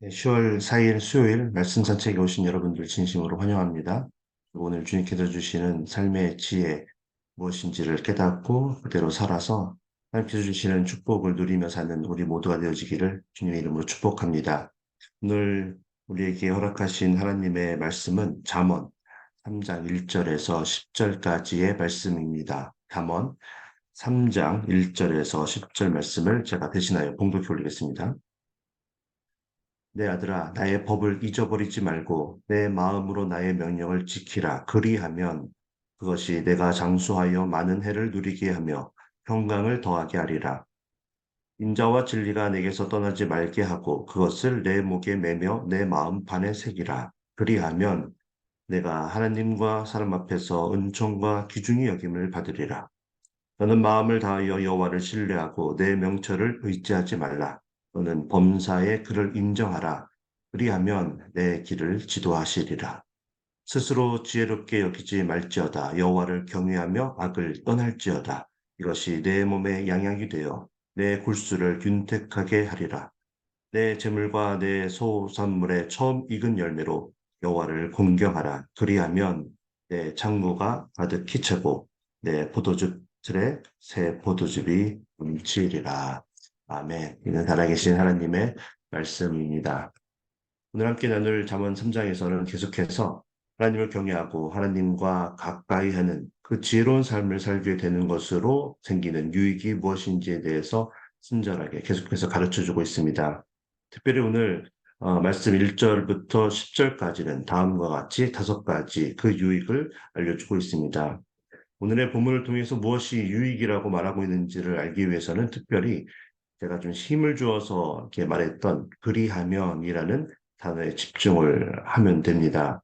네, 10월 4일 수요일 말씀 산책에 오신 여러분들 진심으로 환영합니다. 오늘 주님께서 주시는 삶의 지혜 무엇인지를 깨닫고 그대로 살아서 하나님께서 주시는 축복을 누리며 사는 우리 모두가 되어지기를 주님의 이름으로 축복합니다. 오늘 우리에게 허락하신 하나님의 말씀은 잠언 3장 1절에서 10절까지의 말씀입니다. 잠언 3장 1절에서 10절 말씀을 제가 대신하여 봉독해 올리겠습니다. 내 아들아, 나의 법을 잊어버리지 말고 내 마음으로 나의 명령을 지키라. 그리하면 그것이 내가 장수하여 많은 해를 누리게 하며 평강을 더하게 하리라. 인자와 진리가 내게서 떠나지 말게 하고 그것을 내 목에 매며 내 마음 판에 새기라. 그리하면 내가 하나님과 사람 앞에서 은총과 귀중히 여김을 받으리라. 너는 마음을 다하여 여호와를 신뢰하고 내 명철을 의지하지 말라. 너는 범사의 그를 인정하라. 그리하면 내 길을 지도하시리라. 스스로 지혜롭게 여기지 말지어다. 여호와를 경외하며 악을 떠날지어다. 이것이 내 몸에 양약이 되어 내 골수를 균택하게 하리라. 내 재물과 내 소산물의 처음 익은 열매로 여호와를 공경하라. 그리하면 내 창고가 가득히 차고 내 포도즙 틀에 새 포도즙이 넘치리라. 아멘. 이는 살아계신 하나님의 말씀입니다. 오늘 함께 나눌 잠언 3장에서는 계속해서 하나님을 경외하고 하나님과 가까이 하는 그 지혜로운 삶을 살게 되는 것으로 생기는 유익이 무엇인지에 대해서 친절하게 계속해서 가르쳐 주고 있습니다. 특별히 오늘 말씀 1절부터 10절까지는 다음과 같이 5가지 그 유익을 알려주고 있습니다. 오늘의 본문을 통해서 무엇이 유익이라고 말하고 있는지를 알기 위해서는 특별히 제가 좀 힘을 주어서 이렇게 말했던 그리하면이라는 단어에 집중을 하면 됩니다.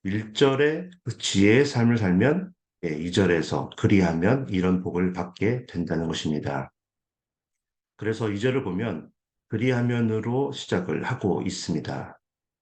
1절에 그 지혜의 삶을 살면 2절에서 그리하면 이런 복을 받게 된다는 것입니다. 그래서 2절을 보면 그리하면으로 시작을 하고 있습니다.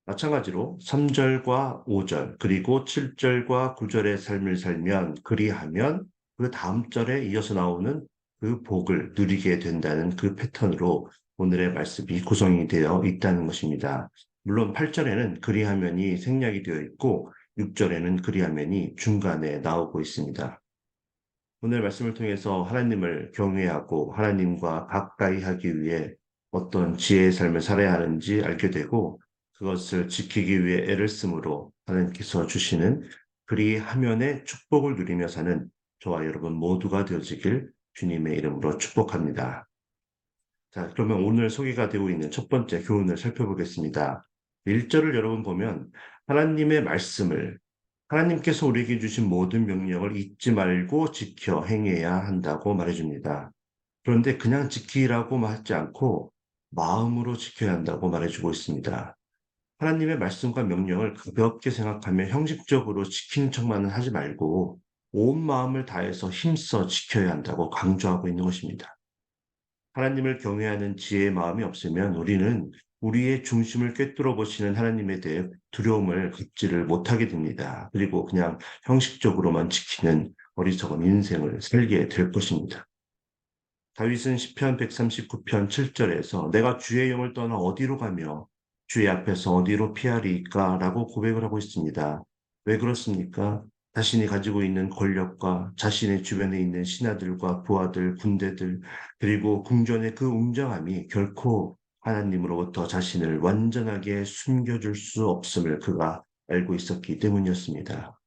마찬가지로 3절과 5절 그리고 7절과 9절의 삶을 살면 그리하면 그 다음 절에 이어서 나오는 그 복을 누리게 된다는 그 패턴으로 오늘의 말씀이 구성이 되어 있다는 것입니다. 물론 8절에는 그리하면이 생략이 되어 있고 6절에는 그리하면이 중간에 나오고 있습니다. 오늘 말씀을 통해서 하나님을 경외하고 하나님과 가까이 하기 위해 어떤 지혜의 삶을 살아야 하는지 알게 되고 그것을 지키기 위해 애를 쓰므로 하나님께서 주시는 그리하면의 축복을 누리며 사는 저와 여러분 모두가 되어지길 주님의 이름으로 축복합니다. 자, 그러면 오늘 소개가 되고 있는 첫 번째 교훈을 살펴보겠습니다. 1절을 여러분 보면 하나님의 말씀을 하나님께서 우리에게 주신 모든 명령을 잊지 말고 지켜 행해야 한다고 말해줍니다. 그런데 그냥 지키라고 하지 않고 마음으로 지켜야 한다고 말해주고 있습니다. 하나님의 말씀과 명령을 가볍게 생각하며 형식적으로 지키는 척만은 하지 말고 온 마음을 다해서 힘써 지켜야 한다고 강조하고 있는 것입니다. 하나님을 경외하는 지혜의 마음이 없으면 우리는 우리의 중심을 꿰뚫어 보시는 하나님에 대해 두려움을 갖지를 못하게 됩니다. 그리고 그냥 형식적으로만 지키는 어리석은 인생을 살게 될 것입니다. 다윗은 시편 139편 7절에서 내가 주의 영을 떠나 어디로 가며 주의 앞에서 어디로 피하리까? 라고 고백을 하고 있습니다. 왜 그렇습니까? 자신이 가지고 있는 권력과 자신의 주변에 있는 신하들과 부하들, 군대들, 그리고 궁전의 그 웅장함이 결코 하나님으로부터 자신을 완전하게 숨겨줄 수 없음을 그가 알고 있었기 때문이었습니다.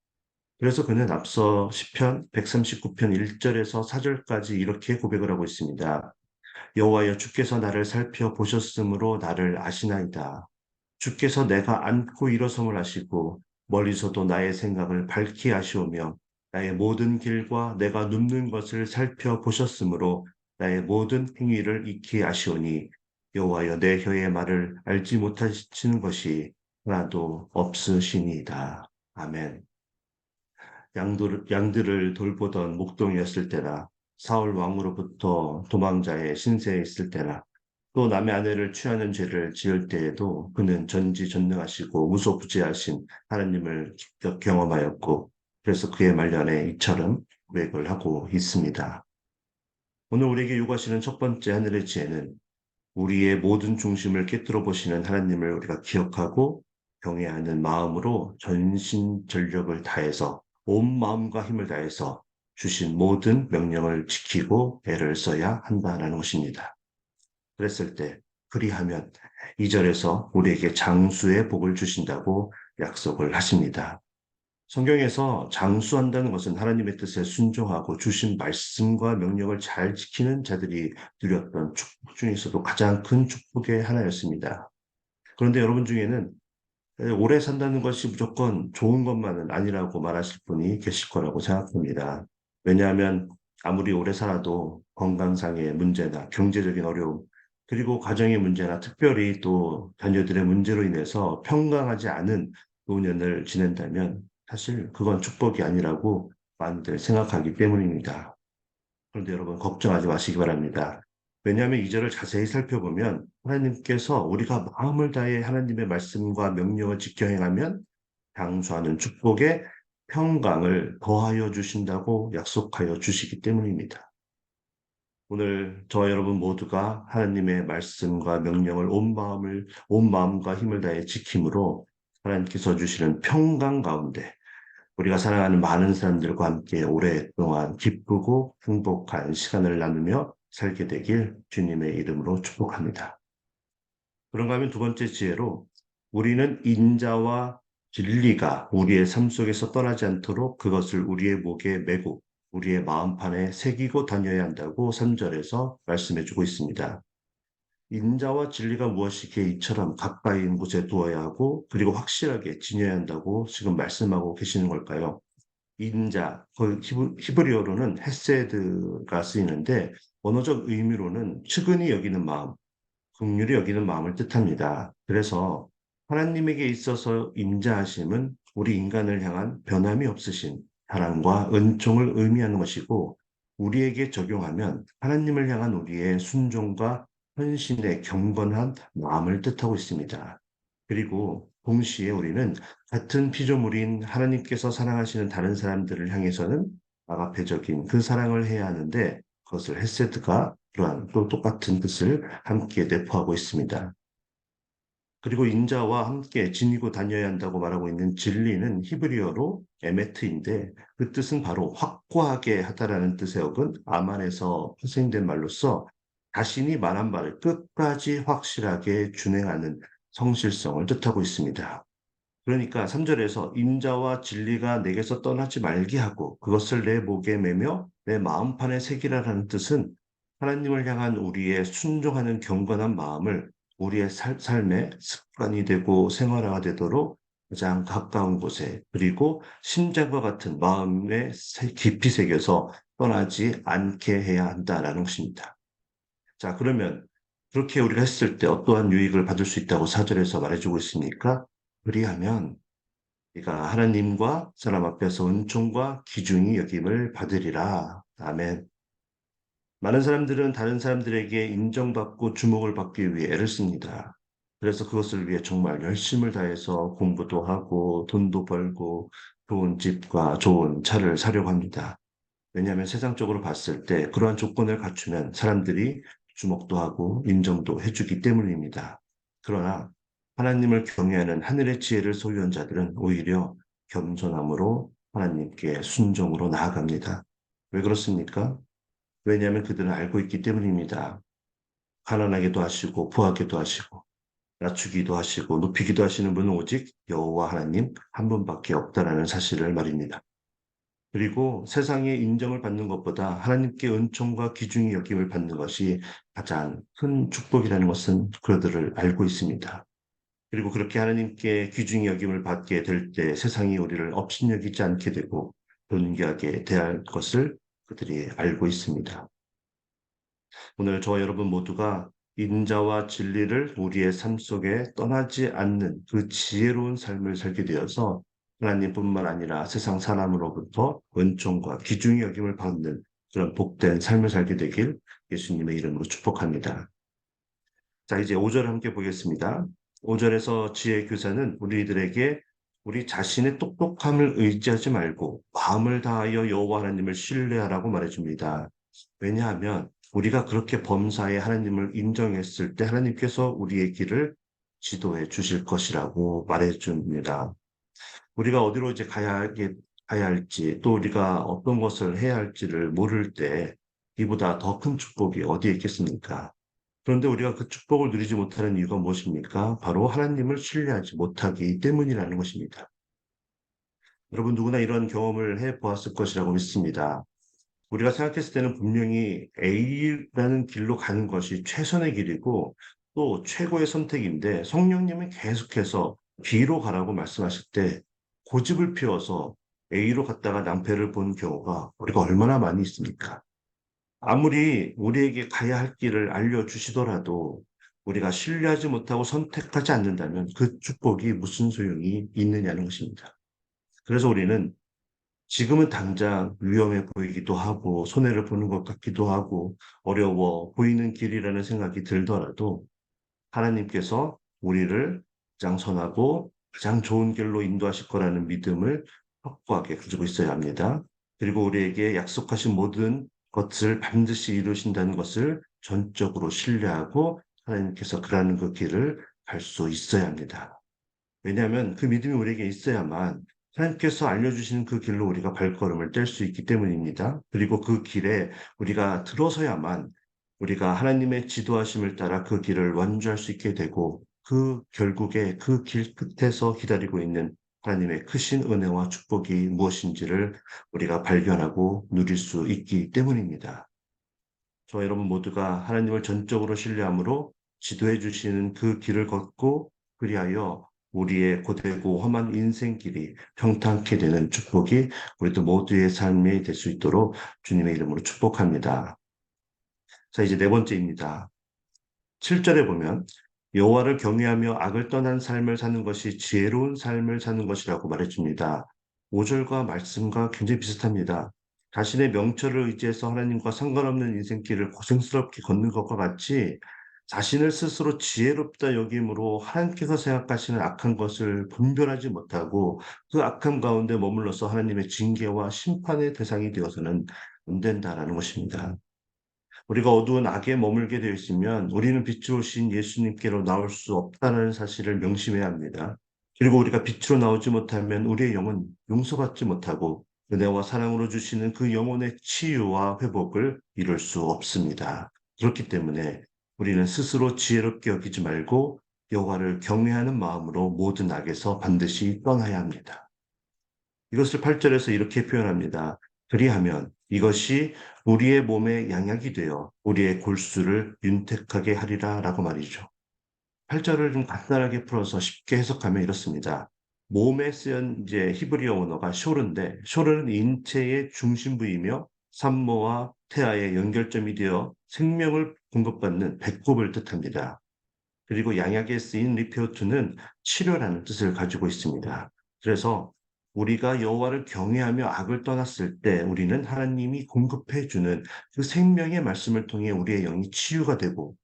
그래서 그는 앞서 시편 139편 1절에서 4절까지 이렇게 고백을 하고 있습니다. 여호와여 주께서 나를 살펴보셨으므로 나를 아시나이다. 주께서 내가 앉고 일어섬을 아시고 멀리서도 나의 생각을 밝히 아시오며 나의 모든 길과 내가 눕는 것을 살펴보셨으므로 나의 모든 행위를 익히 아시오니 여호와여 내 혀의 말을 알지 못하시는 것이 하나도 없으시니이다. 아멘. 양들을 돌보던 목동이었을 때나 사울 왕으로부터 도망자의 신세에 있을 때나 또 남의 아내를 취하는 죄를 지을 때에도 그는 전지전능하시고 무소부지하신 하나님을 직접 경험하였고 그래서 그의 말년에 이처럼 고백을 하고 있습니다. 오늘 우리에게 요구하시는 첫 번째 하늘의 지혜는 우리의 모든 중심을 깨뜨려 보시는 하나님을 우리가 기억하고 경외하는 마음으로 전심전력을 다해서 온 마음과 힘을 다해서 주신 모든 명령을 지키고 애를 써야 한다는 것입니다. 그랬을 때 그리하면 2절에서 우리에게 장수의 복을 주신다고 약속을 하십니다. 성경에서 장수한다는 것은 하나님의 뜻에 순종하고 주신 말씀과 명령을 잘 지키는 자들이 누렸던 축복 중에서도 가장 큰 축복의 하나였습니다. 그런데 여러분 중에는 오래 산다는 것이 무조건 좋은 것만은 아니라고 말하실 분이 계실 거라고 생각합니다. 왜냐하면 아무리 오래 살아도 건강상의 문제나 경제적인 어려움, 그리고 가정의 문제나 특별히 또 자녀들의 문제로 인해서 평강하지 않은 노년을 지낸다면 사실 그건 축복이 아니라고 많이들 생각하기 때문입니다. 그런데 여러분 걱정하지 마시기 바랍니다. 왜냐하면 이 절을 자세히 살펴보면 하나님께서 우리가 마음을 다해 하나님의 말씀과 명령을 지켜 행하면 장수하는 축복에 평강을 더하여 주신다고 약속하여 주시기 때문입니다. 오늘 저와 여러분 모두가 하나님의 말씀과 명령을 온 마음과 힘을 다해 지킴으로 하나님께서 주시는 평강 가운데 우리가 사랑하는 많은 사람들과 함께 오랫동안 기쁘고 행복한 시간을 나누며 살게 되길 주님의 이름으로 축복합니다. 그런가 하면 두 번째 지혜로 우리는 인자와 진리가 우리의 삶 속에서 떠나지 않도록 그것을 우리의 목에 메고 우리의 마음판에 새기고 다녀야 한다고 3절에서 말씀해 주고 있습니다. 인자와 진리가 무엇이기에 이처럼 가까이 있는 곳에 두어야 하고 그리고 확실하게 지녀야 한다고 지금 말씀하고 계시는 걸까요? 인자, 그 히브리어로는 헤세드가 쓰이는데 언어적 의미로는 측은히 여기는 마음, 긍휼히 여기는 마음을 뜻합니다. 그래서 하나님에게 있어서 인자하심은 우리 인간을 향한 변함이 없으신 사랑과 은총을 의미하는 것이고 우리에게 적용하면 하나님을 향한 우리의 순종과 헌신의 경건한 마음을 뜻하고 있습니다. 그리고 동시에 우리는 같은 피조물인 하나님께서 사랑하시는 다른 사람들을 향해서는 아가페적인 그 사랑을 해야 하는데 그것을 헤세드가 그러한 또 똑같은 뜻을 함께 내포하고 있습니다. 그리고 인자와 함께 지니고 다녀야 한다고 말하고 있는 진리는 히브리어로 에메트인데 그 뜻은 바로 확고하게 하다라는 뜻의 어근 아만에서 파생된 말로써 자신이 말한 말을 끝까지 확실하게 준행하는 성실성을 뜻하고 있습니다. 그러니까 3절에서 인자와 진리가 내게서 떠나지 말게 하고 그것을 내 목에 매며 내 마음판에 새기라라는 뜻은 하나님을 향한 우리의 순종하는 경건한 마음을 우리의 삶의 습관이 되고 생활화가 되도록 가장 가까운 곳에 그리고 심장과 같은 마음에 깊이 새겨서 떠나지 않게 해야 한다라는 것입니다. 자, 그러면 그렇게 우리가 했을 때 어떠한 유익을 받을 수 있다고 사절에서 말해주고 있습니까? 그리하면 네가 하나님과 사람 앞에서 은총과 기중이 여김을 받으리라. 아멘. 많은 사람들은 다른 사람들에게 인정받고 주목을 받기 위해 애를 씁니다. 그래서 그것을 위해 정말 열심을 다해서 공부도 하고 돈도 벌고 좋은 집과 좋은 차를 사려고 합니다. 왜냐하면 세상적으로 봤을 때 그러한 조건을 갖추면 사람들이 주목도 하고 인정도 해주기 때문입니다. 그러나 하나님을 경외하는 하늘의 지혜를 소유한 자들은 오히려 겸손함으로 하나님께 순종으로 나아갑니다. 왜 그렇습니까? 왜냐하면 그들은 알고 있기 때문입니다. 가난하게도 하시고 부하게도 하시고 낮추기도 하시고 높이기도 하시는 분은 오직 여호와 하나님 한 분밖에 없다라는 사실을 말입니다. 그리고 세상의 인정을 받는 것보다 하나님께 은총과 귀중히 여김을 받는 것이 가장 큰 축복이라는 것은 그들을 알고 있습니다. 그리고 그렇게 하나님께 귀중히 여김을 받게 될 때 세상이 우리를 업신여기지 않게 되고 존귀하게 대할 것을 그들이 알고 있습니다. 오늘 저와 여러분 모두가 인자와 진리를 우리의 삶 속에 떠나지 않는 그 지혜로운 삶을 살게 되어서 하나님뿐만 아니라 세상 사람으로부터 은총과 귀중히 여김을 받는 그런 복된 삶을 살게 되길 예수님의 이름으로 축복합니다. 자, 이제 5절 함께 보겠습니다. 5절에서 지혜 교사는 우리들에게 우리 자신의 똑똑함을 의지하지 말고 마음을 다하여 여호와 하나님을 신뢰하라고 말해줍니다. 왜냐하면 우리가 그렇게 범사에 하나님을 인정했을 때 하나님께서 우리의 길을 지도해 주실 것이라고 말해 줍니다. 우리가 어디로 이제 가야 할지, 또 우리가 어떤 것을 해야 할지를 모를 때 이보다 더 큰 축복이 어디에 있겠습니까? 그런데 우리가 그 축복을 누리지 못하는 이유가 무엇입니까? 바로 하나님을 신뢰하지 못하기 때문이라는 것입니다. 여러분 누구나 이런 경험을 해 보았을 것이라고 믿습니다. 우리가 생각했을 때는 분명히 A라는 길로 가는 것이 최선의 길이고 또 최고의 선택인데 성령님은 계속해서 B로 가라고 말씀하실 때 고집을 피워서 A로 갔다가 낭패를 본 경우가 우리가 얼마나 많이 있습니까? 아무리 우리에게 가야 할 길을 알려주시더라도 우리가 신뢰하지 못하고 선택하지 않는다면 그 축복이 무슨 소용이 있느냐는 것입니다. 그래서 우리는 지금은 당장 위험해 보이기도 하고 손해를 보는 것 같기도 하고 어려워 보이는 길이라는 생각이 들더라도 하나님께서 우리를 가장 선하고 가장 좋은 길로 인도하실 거라는 믿음을 확고하게 가지고 있어야 합니다. 그리고 우리에게 약속하신 모든 것을 반드시 이루신다는 것을 전적으로 신뢰하고 하나님께서 그라는 그 길을 갈 수 있어야 합니다. 왜냐하면 그 믿음이 우리에게 있어야만 하나님께서 알려주시는 그 길로 우리가 발걸음을 뗄 수 있기 때문입니다. 그리고 그 길에 우리가 들어서야만 우리가 하나님의 지도하심을 따라 그 길을 완주할 수 있게 되고 그 결국에 그 길 끝에서 기다리고 있는 하나님의 크신 은혜와 축복이 무엇인지를 우리가 발견하고 누릴 수 있기 때문입니다. 저와 여러분 모두가 하나님을 전적으로 신뢰함으로 지도해 주시는 그 길을 걷고 그리하여 우리의 고되고 험한 인생길이 평탄케 되는 축복이 우리도 모두의 삶이 될 수 있도록 주님의 이름으로 축복합니다. 자, 이제 네 번째입니다. 7절에 보면 여호와를 경외하며 악을 떠난 삶을 사는 것이 지혜로운 삶을 사는 것이라고 말해줍니다. 5절과 말씀과 굉장히 비슷합니다. 자신의 명철을 의지해서 하나님과 상관없는 인생길을 고생스럽게 걷는 것과 같이 자신을 스스로 지혜롭다 여김으로 하나님께서 생각하시는 악한 것을 분별하지 못하고 그 악함 가운데 머물러서 하나님의 징계와 심판의 대상이 되어서는 안 된다라는 것입니다. 우리가 어두운 악에 머물게 되어 있으면 우리는 빛으로 오신 예수님께로 나올 수 없다는 사실을 명심해야 합니다. 그리고 우리가 빛으로 나오지 못하면 우리의 영은 용서받지 못하고 은혜와 사랑으로 주시는 그 영혼의 치유와 회복을 이룰 수 없습니다. 그렇기 때문에 우리는 스스로 지혜롭게 여기지 말고 여호와를 경외하는 마음으로 모든 악에서 반드시 떠나야 합니다. 이것을 8절에서 이렇게 표현합니다. 그리하면 이것이 우리의 몸의 양약이 되어 우리의 골수를 윤택하게 하리라 라고 말이죠. 8절을 좀 간단하게 풀어서 쉽게 해석하면 이렇습니다. 몸에 쓰인 이제 히브리어 언어가 쇼르인데 쇼르는 인체의 중심부이며 산모와 태아의 연결점이 되어 생명을 공급받는 배꼽을 뜻합니다. 그리고 양약에 쓰인 리페오트는 치료라는 뜻을 가지고 있습니다. 그래서 우리가 여호와를 경외하며 악을 떠났을 때 우리는 하나님이 공급해 주는 그 생명의 말씀을 통해 우리의 영이 치유가 되고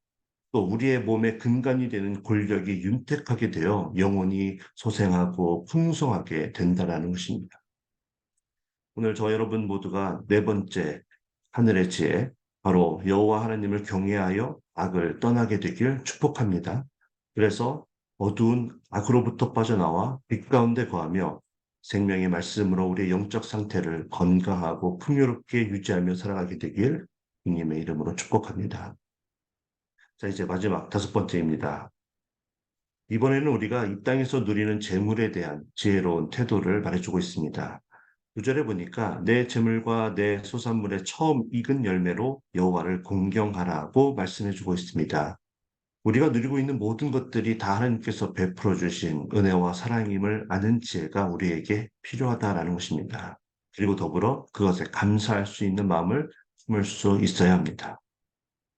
또 우리의 몸의 근간이 되는 골격이 윤택하게 되어 영혼이 소생하고 풍성하게 된다라는 것입니다. 오늘 저 여러분 모두가 네 번째 하늘의 지혜, 바로 여호와 하나님을 경외하여 악을 떠나게 되길 축복합니다. 그래서 어두운 악으로부터 빠져나와 빛 가운데 거하며 생명의 말씀으로 우리의 영적 상태를 건강하고 풍요롭게 유지하며 살아가게 되길 주님의 이름으로 축복합니다. 자, 이제 마지막 다섯 번째입니다. 이번에는 우리가 이 땅에서 누리는 재물에 대한 지혜로운 태도를 말해주고 있습니다. 9절에 보니까 내 재물과 내 소산물의 처음 익은 열매로 여호와를 공경하라고 말씀해주고 있습니다. 우리가 누리고 있는 모든 것들이 다 하나님께서 베풀어 주신 은혜와 사랑임을 아는 지혜가 우리에게 필요하다라는 것입니다. 그리고 더불어 그것에 감사할 수 있는 마음을 품을 수 있어야 합니다.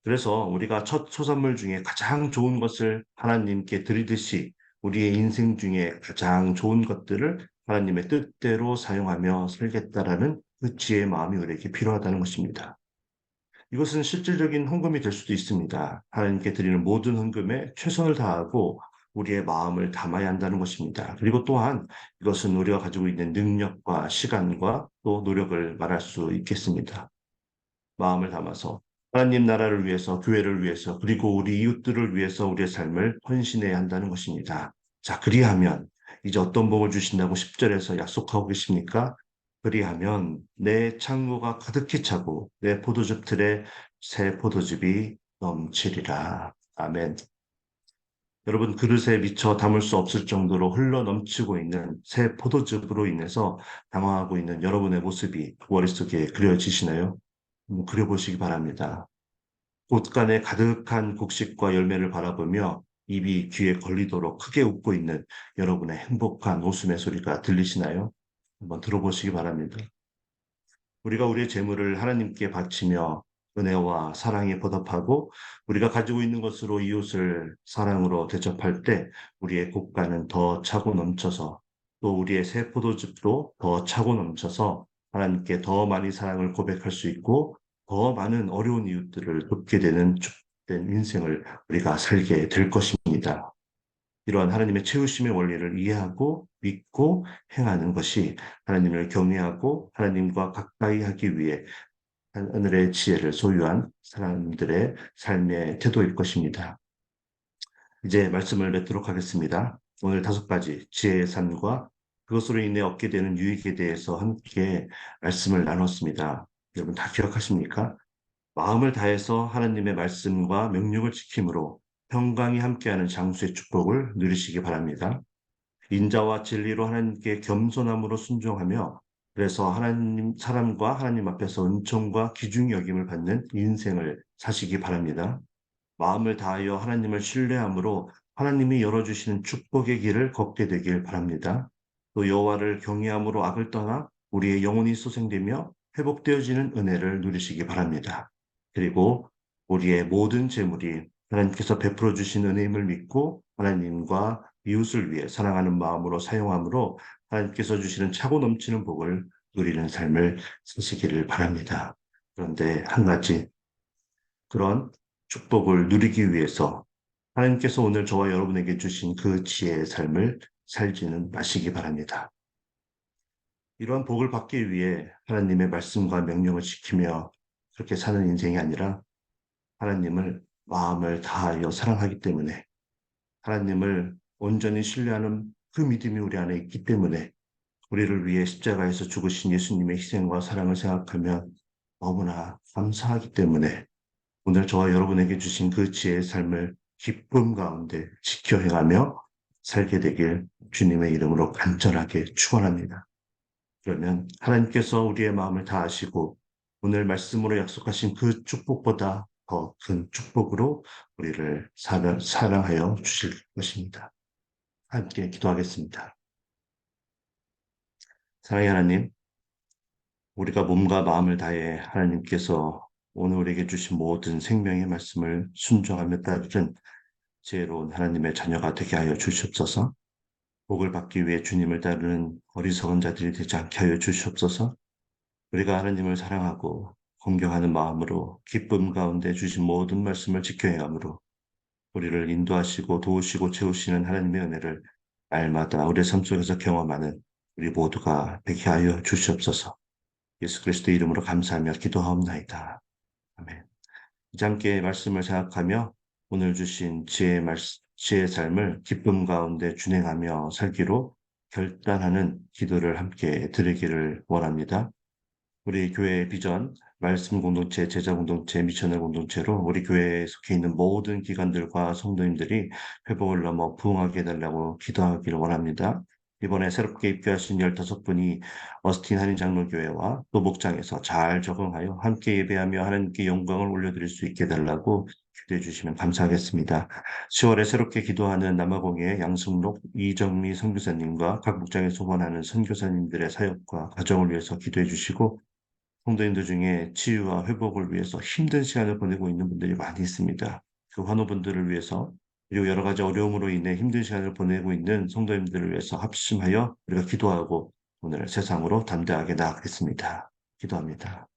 그래서 우리가 첫 소산물 중에 가장 좋은 것을 하나님께 드리듯이 우리의 인생 중에 가장 좋은 것들을 하나님의 뜻대로 사용하며 살겠다라는 그 지혜의 마음이 우리에게 필요하다는 것입니다. 이것은 실질적인 헌금이 될 수도 있습니다. 하나님께 드리는 모든 헌금에 최선을 다하고 우리의 마음을 담아야 한다는 것입니다. 그리고 또한 이것은 우리가 가지고 있는 능력과 시간과 또 노력을 말할 수 있겠습니다. 마음을 담아서 하나님 나라를 위해서, 교회를 위해서, 그리고 우리 이웃들을 위해서 우리의 삶을 헌신해야 한다는 것입니다. 자, 그리하면 이제 어떤 복을 주신다고 10절에서 약속하고 계십니까? 그리하면 내 창고가 가득히 차고 내 포도즙 틀에 새 포도즙이 넘치리라. 아멘. 여러분, 그릇에 미처 담을 수 없을 정도로 흘러 넘치고 있는 새 포도즙으로 인해서 당황하고 있는 여러분의 모습이 머릿속에 그려지시나요? 그려보시기 바랍니다. 곳간에 가득한 곡식과 열매를 바라보며 입이 귀에 걸리도록 크게 웃고 있는 여러분의 행복한 웃음의 소리가 들리시나요? 한번 들어보시기 바랍니다. 우리가 우리의 재물을 하나님께 바치며 은혜와 사랑에 보답하고 우리가 가지고 있는 것으로 이웃을 사랑으로 대접할 때 우리의 곳간은 더 차고 넘쳐서 또 우리의 새 포도즙도 더 차고 넘쳐서 하나님께 더 많이 사랑을 고백할 수 있고 더 많은 어려운 이웃들을 돕게 되는 축복된 인생을 우리가 살게 될 것입니다. 이러한 하나님의 채우심의 원리를 이해하고 믿고 행하는 것이 하나님을 경외하고 하나님과 가까이 하기 위해 하늘의 지혜를 소유한 사람들의 삶의 태도일 것입니다. 이제 말씀을 맺도록 하겠습니다. 오늘 5가지 지혜의 산과 그것으로 인해 얻게 되는 유익에 대해서 함께 말씀을 나눴습니다. 여러분 다 기억하십니까? 마음을 다해서 하나님의 말씀과 명령을 지킴으로 평강이 함께하는 장수의 축복을 누리시기 바랍니다. 인자와 진리로 하나님께 겸손함으로 순종하며 그래서 하나님 사람과 하나님 앞에서 은총과 귀중히 여김을 받는 인생을 사시기 바랍니다. 마음을 다하여 하나님을 신뢰함으로 하나님이 열어주시는 축복의 길을 걷게 되길 바랍니다. 또 여호와를 경외함으로 악을 떠나 우리의 영혼이 소생되며 회복되어지는 은혜를 누리시기 바랍니다. 그리고 우리의 모든 재물이 하나님께서 베풀어 주신 은혜임을 믿고 하나님과 이웃을 위해 사랑하는 마음으로 사용함으로 하나님께서 주시는 차고 넘치는 복을 누리는 삶을 사시기를 바랍니다. 그런데 한 가지 그런 축복을 누리기 위해서 하나님께서 오늘 저와 여러분에게 주신 그 지혜의 삶을 살지는 마시기 바랍니다. 이러한 복을 받기 위해 하나님의 말씀과 명령을 지키며 그렇게 사는 인생이 아니라 하나님을 마음을 다하여 사랑하기 때문에 하나님을 온전히 신뢰하는 그 믿음이 우리 안에 있기 때문에 우리를 위해 십자가에서 죽으신 예수님의 희생과 사랑을 생각하면 너무나 감사하기 때문에 오늘 저와 여러분에게 주신 그 지혜의 삶을 기쁨 가운데 지켜 행하며 살게 되길 주님의 이름으로 간절하게 축원합니다. 그러면 하나님께서 우리의 마음을 다하시고 오늘 말씀으로 약속하신 그 축복보다 더 큰 축복으로 우리를 사랑하여 주실 것입니다. 함께 기도하겠습니다. 사랑의 하나님, 우리가 몸과 마음을 다해 하나님께서 오늘 우리에게 주신 모든 생명의 말씀을 순종하며 따르는 지혜로운 하나님의 자녀가 되게 하여 주시옵소서. 복을 받기 위해 주님을 따르는 어리석은 자들이 되지 않게 하여 주시옵소서. 우리가 하나님을 사랑하고 공경하는 마음으로 기쁨 가운데 주신 모든 말씀을 지켜 행함으로 우리를 인도하시고 도우시고 채우시는 하나님의 은혜를 날마다 우리의 삶 속에서 경험하는 우리 모두가 되게 하여 주시옵소서. 예수 그리스도의 이름으로 감사하며 기도하옵나이다. 아멘. 이제 함께 말씀을 생각하며 오늘 주신 지혜의 삶을 기쁨 가운데 준행하며 살기로 결단하는 기도를 함께 드리기를 원합니다. 우리 교회의 비전, 말씀 공동체, 제자 공동체, 미셔널 공동체로 우리 교회에 속해 있는 모든 기관들과 성도님들이 회복을 넘어 부흥하게 해달라고 기도하기를 원합니다. 이번에 새롭게 입교하신 15분이 어스틴 한인장로교회와 또 목장에서 잘 적응하여 함께 예배하며 하나님께 영광을 올려드릴 수 있게 해달라고 기도해 주시면 감사하겠습니다. 10월에 새롭게 기도하는 남아공의 양승록, 이정미 선교사님과 각 목장에 소원하는 선교사님들의 사역과 가정을 위해서 기도해 주시고 성도님들 중에 치유와 회복을 위해서 힘든 시간을 보내고 있는 분들이 많이 있습니다. 그 환우분들을 위해서 그리고 여러 가지 어려움으로 인해 힘든 시간을 보내고 있는 성도님들을 위해서 합심하여 우리가 기도하고 오늘 세상으로 담대하게 나아가겠습니다. 기도합니다.